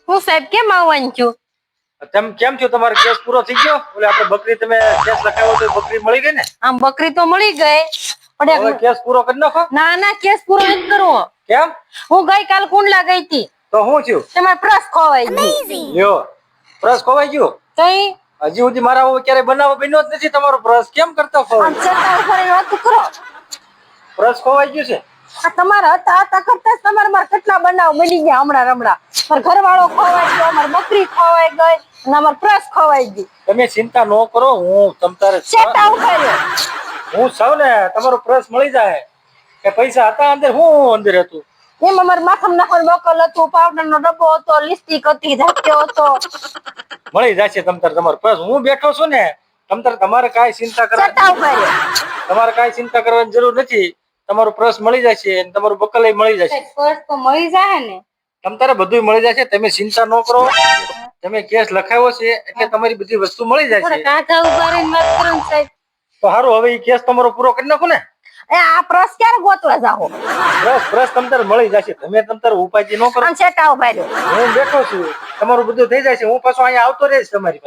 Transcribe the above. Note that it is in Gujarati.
હું સાહેબ કેમ આવવાનું છું? તમે કેમ છો? તમારો કેસ પૂરો થઈ ગયો? ઓલે આપણે બકરી તમે કેસ લખાવ્યો તો બકરી મળી ગઈ ને? આમ બકરી તો મળી ગઈ પણ હવે કેસ પૂરો કરી નાખો. ના કેસ પૂરો નથી કરવો. કેમ? હું ગઈકાલ કુંડલા ગઈ હતી. તો શું થયું? તમારો પ્રસ ખોવાઈ ગયો. લ્યો, પ્રસ ખોવાઈ ગયો? તઈ હજી સુધી મારા ક્યારે બનાવો બન્યો જ નથી. તમારો પ્રસ કેમ કરતા આમ ખોવાઈ? ચેતા ઉપર વાત કરો. પ્રસ ખોવાઈ ગયું છે? આ તમારા હતા કરતા જ તમારા કેટલા બનાવ બની ગયા હમણાં રમણા. મારો ઘરવાળો ખોવાઈ ગયો, મારી બકરી ખોવાઈ ગઈ અને અમારો પ્રસ ખોવાઈ ગઈ. તમે ચિંતા ન કરો, હું તમતારે ચેતા ઉપર હું સૌ ને તમારો પ્રસ મળી જાય. કે પૈસા હતા અંદર? હું અંદર હતું એમાં મારા માથામાં નાખવાનું બકલ હતું, પાવડર નો ડબ્બો હતો, લિપસ્ટિક હતી, ધાક્યો હતો. મળી જશે તમતાર તમારો પ્રસ. હું બેઠો છું ને તમતાર, તમારે કાંઈ ચિંતા ચેતા ઉપર તમારે કાંઈ ચિંતા કરવાની જરૂર નથી. તમારો પ્રસ મળી જશે અને તમારું બકલ મળી જશે. પ્રસ તો મળી જાય ને? તમતારે બધું મળી જશે. તમે ચિંતા ન કરો. તમે કેસ લખાવ્યો છે એટલે તમારી બધી વસ્તુ મળી જશે. કાકા ઉભા રહીને વાત કરો ને સાહેબ. તો સારું, હવે એ કેસ તમારો પૂરો કરી નાખો ને. એ આ પ્રસ ક્યારે ગોતવા જાઓ? પ્રસ તમતારે મળી જશે. તમે તમતારે ઉપાય ન કરો. આમ ચેટા ઉભા રહ્યો. હું બેઠો છું, તમારું બધું થઈ જશે. હું પાછો અહીંયા આવતો રહીશ તમારી પાસે.